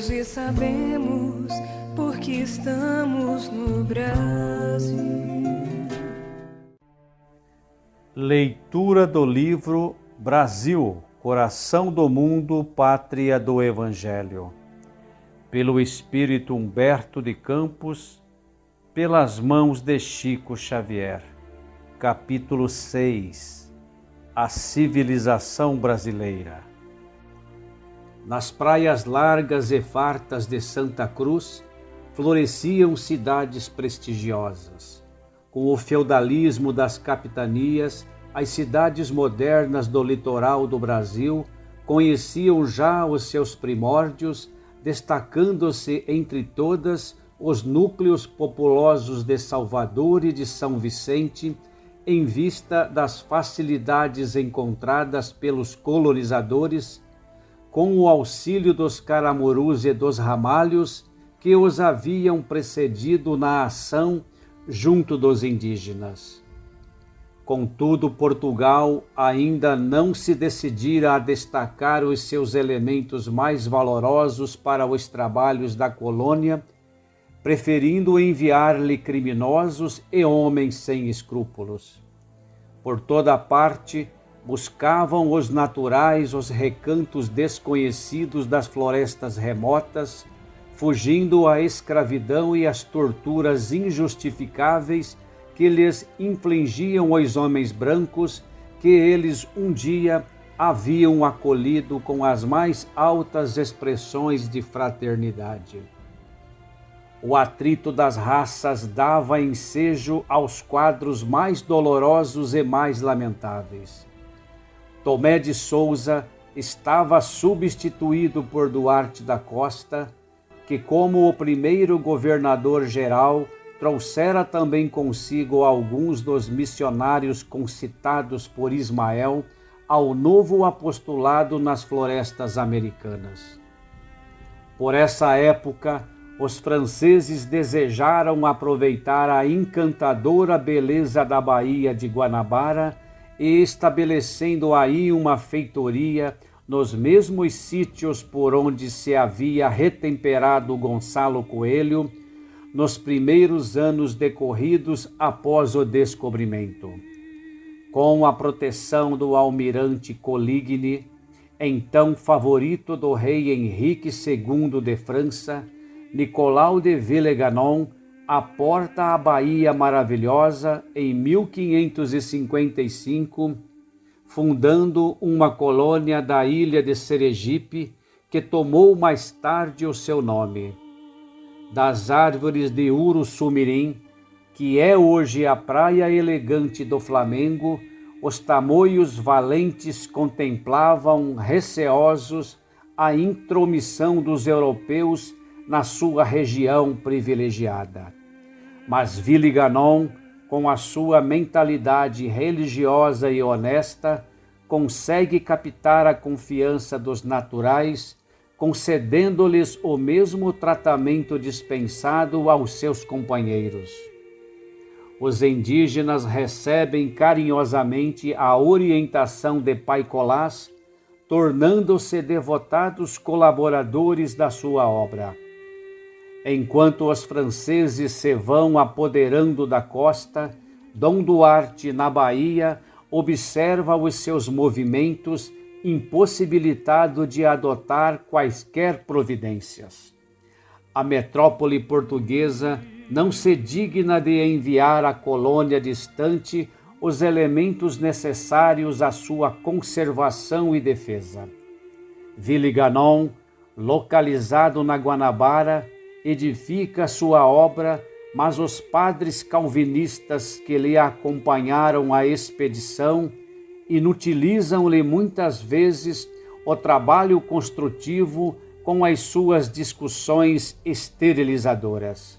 Hoje sabemos porque estamos no Brasil. Leitura do livro Brasil, Coração do Mundo, Pátria do Evangelho. Pelo Espírito Humberto de Campos, pelas mãos de Chico Xavier. Capítulo 6. A civilização brasileira. Nas praias largas e fartas de Santa Cruz, floresciam cidades prestigiosas. Com o feudalismo das capitanias, as cidades modernas do litoral do Brasil conheciam já os seus primórdios, destacando-se entre todas os núcleos populosos de Salvador e de São Vicente, em vista das facilidades encontradas pelos colonizadores, com o auxílio dos caramurus e dos ramalhos que os haviam precedido na ação junto dos indígenas. Contudo, Portugal ainda não se decidira a destacar os seus elementos mais valorosos para os trabalhos da colônia, preferindo enviar-lhe criminosos e homens sem escrúpulos. Por toda parte, buscavam os naturais os recantos desconhecidos das florestas remotas, fugindo à escravidão e às torturas injustificáveis que lhes infligiam os homens brancos que eles um dia haviam acolhido com as mais altas expressões de fraternidade. O atrito das raças dava ensejo aos quadros mais dolorosos e mais lamentáveis. Tomé de Souza estava substituído por Duarte da Costa, que, como o primeiro governador-geral, trouxera também consigo alguns dos missionários concitados por Ismael ao novo apostolado nas florestas americanas. Por essa época, os franceses desejaram aproveitar a encantadora beleza da Baía de Guanabara e, estabelecendo aí uma feitoria nos mesmos sítios por onde se havia retemperado Gonçalo Coelho, nos primeiros anos decorridos após o descobrimento. Com a proteção do almirante Coligny, então favorito do rei Henrique II de França, Nicolau de Villeganon aporta a Baía Maravilhosa em 1555, fundando uma colônia da ilha de Sergipe, que tomou mais tarde o seu nome. Das árvores de Uruçumirim, que é hoje a praia elegante do Flamengo, os tamoios valentes contemplavam receosos a intromissão dos europeus na sua região privilegiada. Mas Villeganon, com a sua mentalidade religiosa e honesta, consegue captar a confiança dos naturais, concedendo-lhes o mesmo tratamento dispensado aos seus companheiros. Os indígenas recebem carinhosamente a orientação de Pai Colás, tornando-se devotados colaboradores da sua obra. Enquanto os franceses se vão apoderando da costa, Dom Duarte, na Bahia, observa os seus movimentos, impossibilitado de adotar quaisquer providências. A metrópole portuguesa não se digna de enviar à colônia distante os elementos necessários à sua conservação e defesa. Villeganon, localizado na Guanabara, edifica sua obra, mas os padres calvinistas que lhe acompanharam a expedição inutilizam-lhe muitas vezes o trabalho construtivo com as suas discussões esterilizadoras.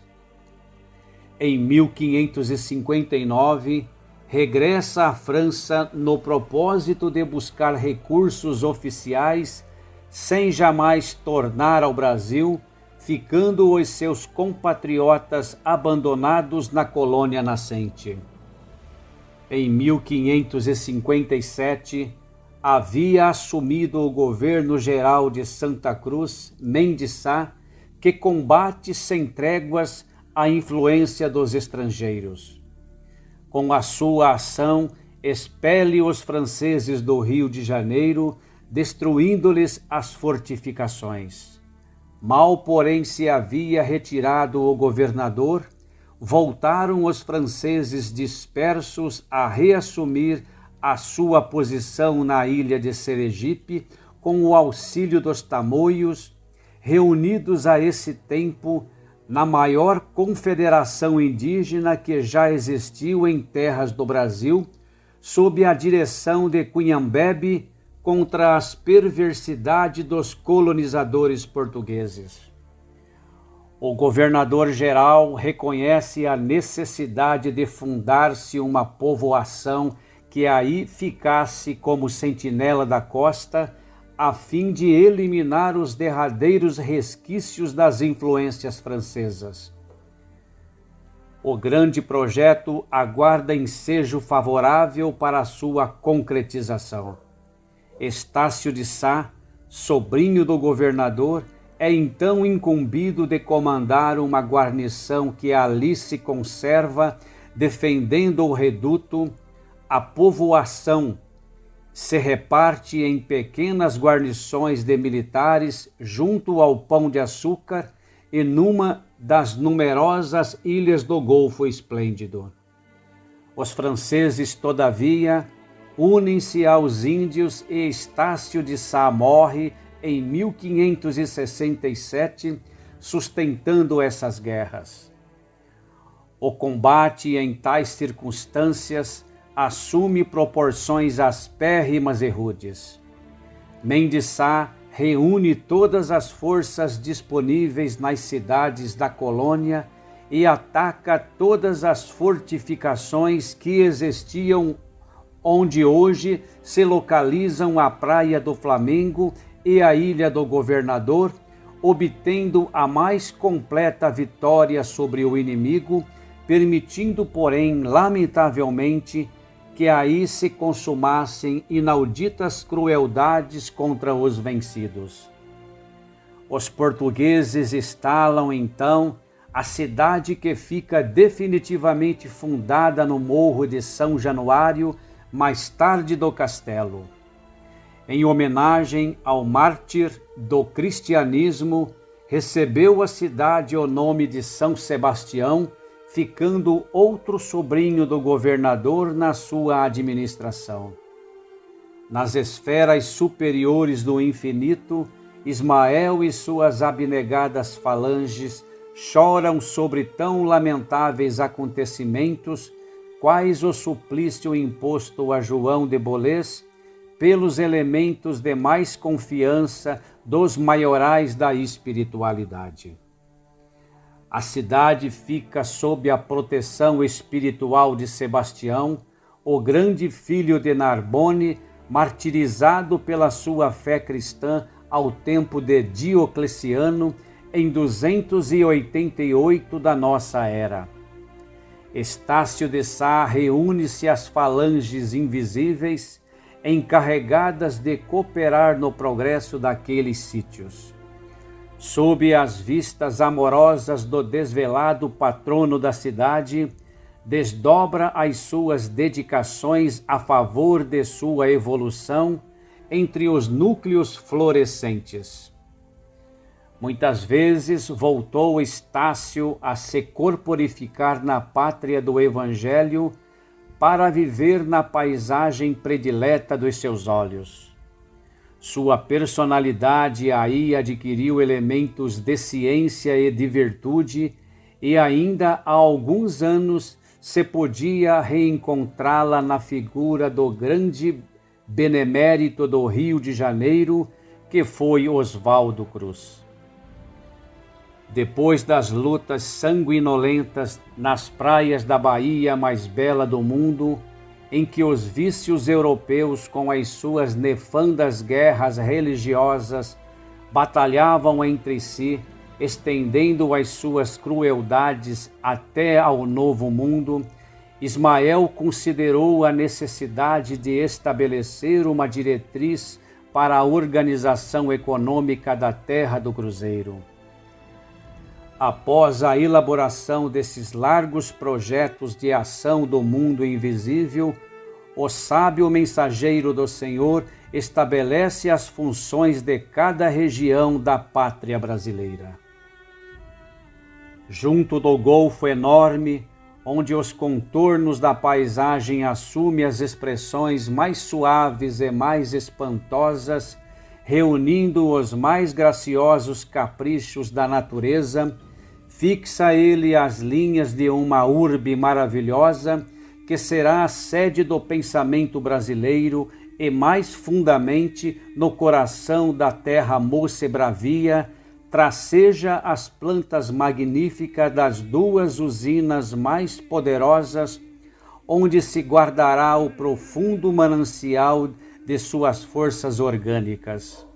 Em 1559, regressa à França no propósito de buscar recursos oficiais, sem jamais tornar ao Brasil, ficando os seus compatriotas abandonados na colônia nascente. Em 1557, havia assumido o governo geral de Santa Cruz, Mendes Sá, que combate sem tréguas a influência dos estrangeiros. Com a sua ação, expele os franceses do Rio de Janeiro, destruindo-lhes as fortificações. Mal, porém, se havia retirado o governador, voltaram os franceses dispersos a reassumir a sua posição na ilha de Sergipe, com o auxílio dos tamoios, reunidos a esse tempo na maior confederação indígena que já existiu em terras do Brasil, sob a direção de Cunhambebe, contra as perversidades dos colonizadores portugueses. O governador-geral reconhece a necessidade de fundar-se uma povoação que aí ficasse como sentinela da costa, a fim de eliminar os derradeiros resquícios das influências francesas. O grande projeto aguarda ensejo favorável para a sua concretização. Estácio de Sá, sobrinho do governador, é então incumbido de comandar uma guarnição que ali se conserva, defendendo o reduto. A povoação se reparte em pequenas guarnições de militares junto ao Pão de Açúcar e numa das numerosas ilhas do Golfo Esplêndido. Os franceses, todavia, unem-se aos índios e Estácio de Sá morre em 1567, sustentando essas guerras. O combate em tais circunstâncias assume proporções aspérrimas e rudes. Mendes Sá reúne todas as forças disponíveis nas cidades da colônia e ataca todas as fortificações que existiam onde hoje se localizam a Praia do Flamengo e a Ilha do Governador, obtendo a mais completa vitória sobre o inimigo, permitindo, porém, lamentavelmente, que aí se consumassem inauditas crueldades contra os vencidos. Os portugueses instalam, então, a cidade que fica definitivamente fundada no Morro de São Januário, mais tarde do castelo. Em homenagem ao mártir do cristianismo, recebeu a cidade o nome de São Sebastião, ficando outro sobrinho do governador na sua administração. Nas esferas superiores do infinito, Ismael e suas abnegadas falanges choram sobre tão lamentáveis acontecimentos, quais o suplício imposto a João de Bolés, pelos elementos de mais confiança dos maiorais da espiritualidade. A cidade fica sob a proteção espiritual de Sebastião, o grande filho de Narbone, martirizado pela sua fé cristã ao tempo de Diocleciano, em 288 da nossa era. Estácio de Sá reúne-se às falanges invisíveis, encarregadas de cooperar no progresso daqueles sítios. Sob as vistas amorosas do desvelado patrono da cidade, desdobra as suas dedicações a favor de sua evolução entre os núcleos florescentes. Muitas vezes voltou Estácio a se corporificar na pátria do Evangelho para viver na paisagem predileta dos seus olhos. Sua personalidade aí adquiriu elementos de ciência e de virtude, e ainda há alguns anos se podia reencontrá-la na figura do grande benemérito do Rio de Janeiro, que foi Oswaldo Cruz. Depois das lutas sanguinolentas nas praias da Bahia mais bela do mundo, em que os vícios europeus, com as suas nefandas guerras religiosas, batalhavam entre si, estendendo as suas crueldades até ao Novo Mundo, Ismael considerou a necessidade de estabelecer uma diretriz para a organização econômica da terra do Cruzeiro. Após a elaboração desses largos projetos de ação do mundo invisível, o sábio mensageiro do Senhor estabelece as funções de cada região da pátria brasileira. Junto do golfo enorme, onde os contornos da paisagem assumem as expressões mais suaves e mais espantosas, reunindo os mais graciosos caprichos da natureza, fixa ele as linhas de uma urbe maravilhosa que será a sede do pensamento brasileiro e mais fundamente no coração da terra moça e bravia, traceja as plantas magníficas das duas usinas mais poderosas, onde se guardará o profundo manancial de suas forças orgânicas.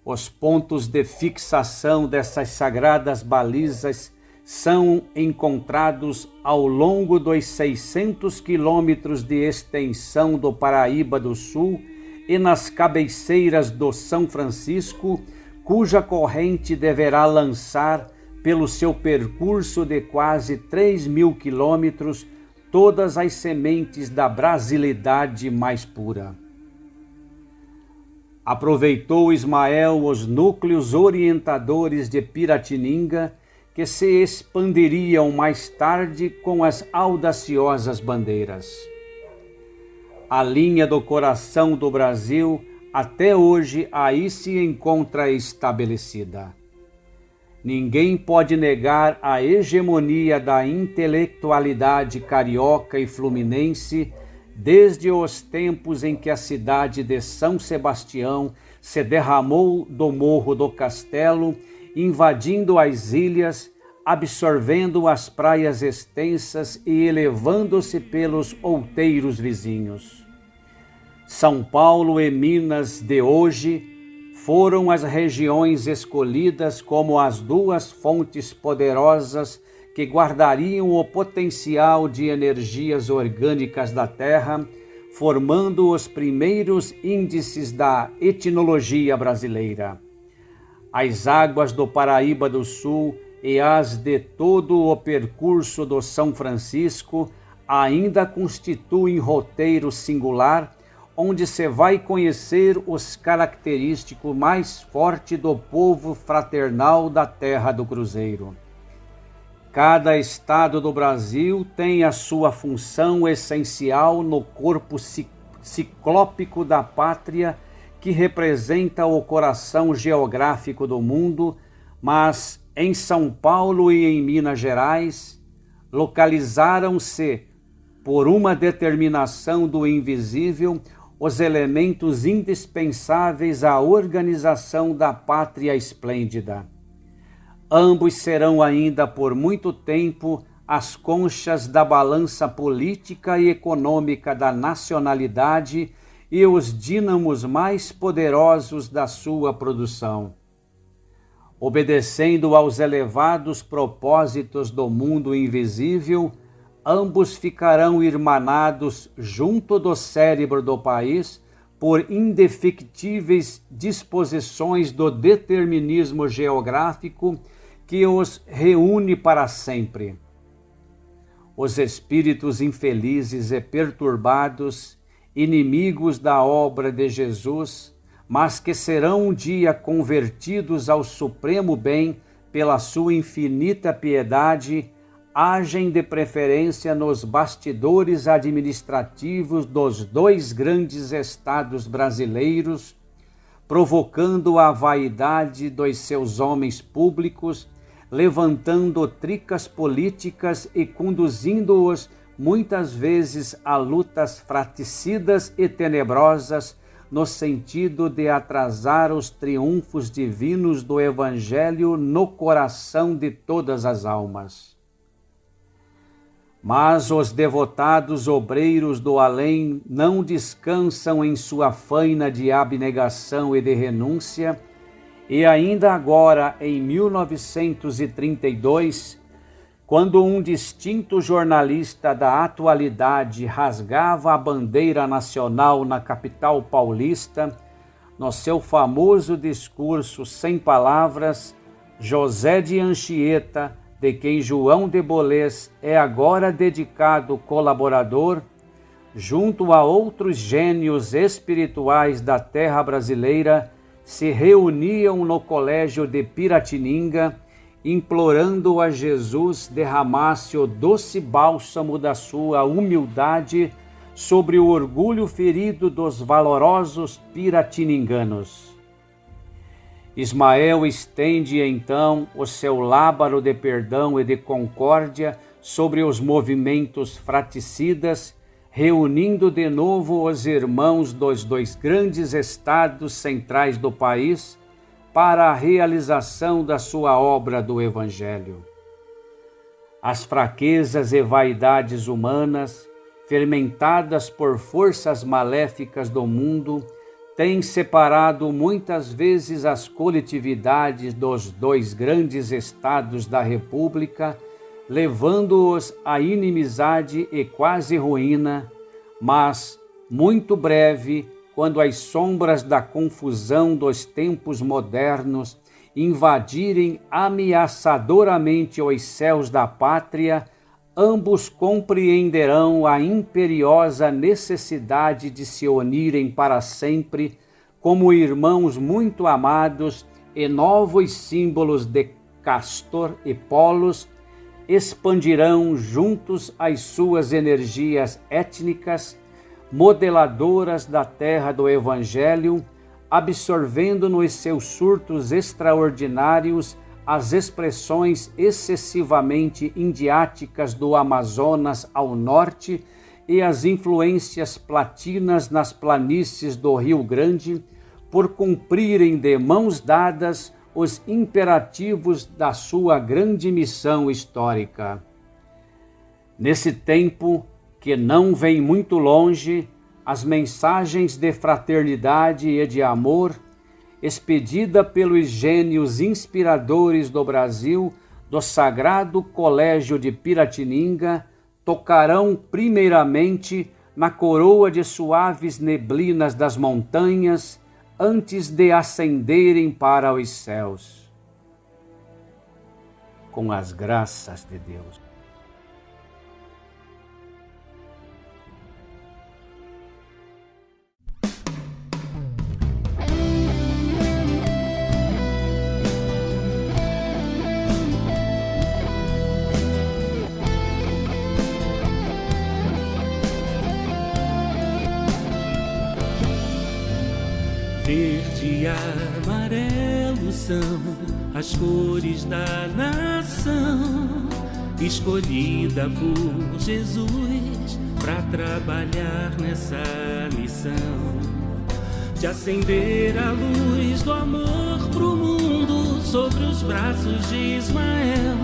Os pontos de fixação dessas sagradas balizas são encontrados ao longo dos 600 quilômetros de extensão do Paraíba do Sul e nas cabeceiras do São Francisco, cuja corrente deverá lançar, pelo seu percurso de quase 3.000 quilômetros, todas as sementes da brasilidade mais pura. Aproveitou Ismael os núcleos orientadores de Piratininga, que se expandiriam mais tarde com as audaciosas bandeiras. A linha do coração do Brasil até hoje aí se encontra estabelecida. Ninguém pode negar a hegemonia da intelectualidade carioca e fluminense desde os tempos em que a cidade de São Sebastião se derramou do Morro do Castelo, invadindo as ilhas, absorvendo as praias extensas e elevando-se pelos outeiros vizinhos. São Paulo e Minas de hoje foram as regiões escolhidas como as duas fontes poderosas que guardariam o potencial de energias orgânicas da Terra, formando os primeiros índices da etnologia brasileira. As águas do Paraíba do Sul e as de todo o percurso do São Francisco ainda constituem roteiro singular, onde se vai conhecer os característicos mais fortes do povo fraternal da terra do Cruzeiro. Cada estado do Brasil tem a sua função essencial no corpo ciclópico da pátria, que representa o coração geográfico do mundo, mas em São Paulo e em Minas Gerais localizaram-se, por uma determinação do invisível, os elementos indispensáveis à organização da pátria esplêndida. Ambos serão ainda por muito tempo as conchas da balança política e econômica da nacionalidade e os dínamos mais poderosos da sua produção. Obedecendo aos elevados propósitos do mundo invisível, ambos ficarão irmanados junto do cérebro do país por indefectíveis disposições do determinismo geográfico que os reúne para sempre. Os espíritos infelizes e perturbados, inimigos da obra de Jesus, mas que serão um dia convertidos ao supremo bem pela sua infinita piedade, agem de preferência nos bastidores administrativos dos dois grandes estados brasileiros, provocando a vaidade dos seus homens públicos, levantando tricas políticas e conduzindo-os muitas vezes a lutas fratricidas e tenebrosas no sentido de atrasar os triunfos divinos do Evangelho no coração de todas as almas. Mas os devotados obreiros do além não descansam em sua faina de abnegação e de renúncia, e ainda agora, em 1932, quando um distinto jornalista da atualidade rasgava a bandeira nacional na capital paulista, no seu famoso discurso sem palavras, José de Anchieta, de quem João de Bolés é agora dedicado colaborador, junto a outros gênios espirituais da terra brasileira, se reuniam no colégio de Piratininga, implorando a Jesus derramasse o doce bálsamo da sua humildade sobre o orgulho ferido dos valorosos piratininganos. Ismael estende então o seu lábaro de perdão e de concórdia sobre os movimentos fraticidas, reunindo de novo os irmãos dos dois grandes estados centrais do país para a realização da sua obra do Evangelho. As fraquezas e vaidades humanas, fermentadas por forças maléficas do mundo, têm separado muitas vezes as coletividades dos dois grandes estados da República, levando-os à inimizade e quase ruína, mas, muito breve, quando as sombras da confusão dos tempos modernos invadirem ameaçadoramente os céus da pátria, ambos compreenderão a imperiosa necessidade de se unirem para sempre como irmãos muito amados, e novos símbolos de Castor e Polos expandirão juntos as suas energias étnicas, modeladoras da terra do Evangelho, absorvendo nos seus surtos extraordinários as expressões excessivamente indiáticas do Amazonas ao norte e as influências platinas nas planícies do Rio Grande, por cumprirem de mãos dadas os imperativos da sua grande missão histórica. Nesse tempo, que não vem muito longe, as mensagens de fraternidade e de amor, expedida pelos gênios inspiradores do Brasil, do Sagrado Colégio de Piratininga, tocarão primeiramente na coroa de suaves neblinas das montanhas, antes de ascenderem para os céus. Com as graças de Deus. Verde e amarelo são as cores da nação, escolhida por Jesus para trabalhar nessa missão de acender a luz do amor pro mundo sobre os braços de Ismael,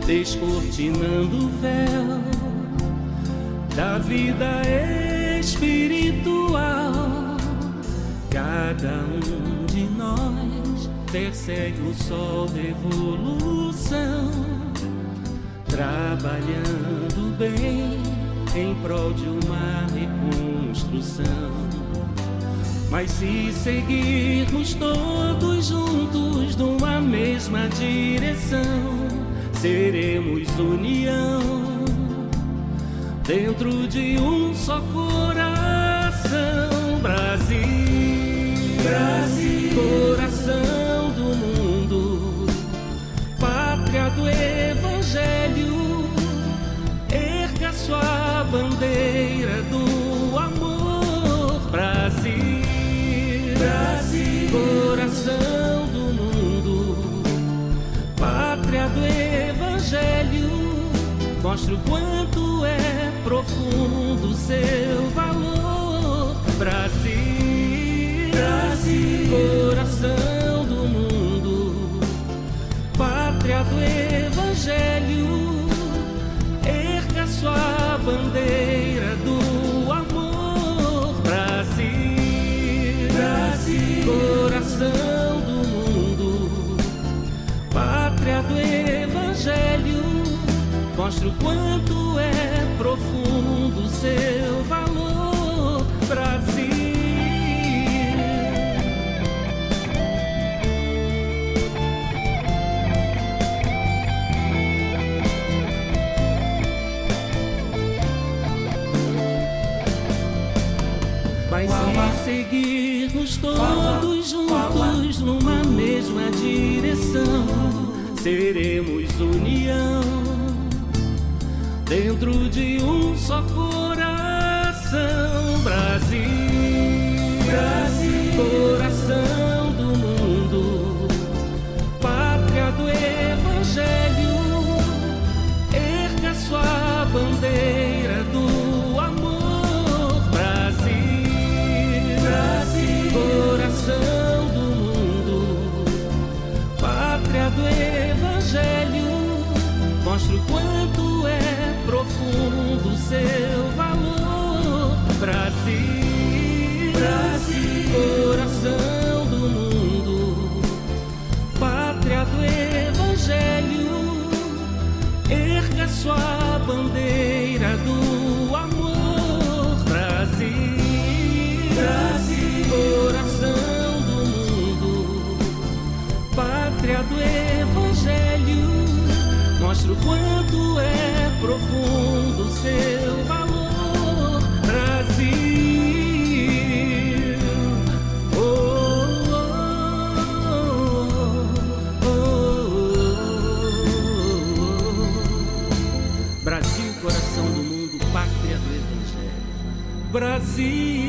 descortinando o véu da vida espiritual. Cada um de nós persegue o sol da evolução, trabalhando bem em prol de uma reconstrução. Mas se seguirmos todos juntos numa mesma direção, seremos união dentro de um só coração. Brasil, coração do mundo, pátria do Evangelho, erga sua bandeira do amor. Brasil, coração do mundo, pátria do Evangelho, mostra o quanto é profundo seu valor. Brasil, coração do mundo, pátria do Evangelho, erga sua bandeira do amor. Brasil, coração do mundo, pátria do Evangelho, mostra o quanto é profundo seu valor. Brasil. Seguirmos todos juntos numa mesma direção, seremos união dentro de um só coração. Brasil, Brasil, coração do mundo, pátria do Evangelho, erga sua bandeira do amor. Brasil, Brasil, coração do mundo, pátria do Evangelho, mostra o quanto é profundo seu valor. Brasil, Brasil, coração do mundo, pátria do Evangelho, erga sua bandeira do amor. Brasil, Brasil, coração do mundo, pátria do Evangelho, mostra o quanto é profundo seu valor. Brasil, oh, oh, oh, oh. Brasil, coração do mundo, pátria do Evangelho. Brasil.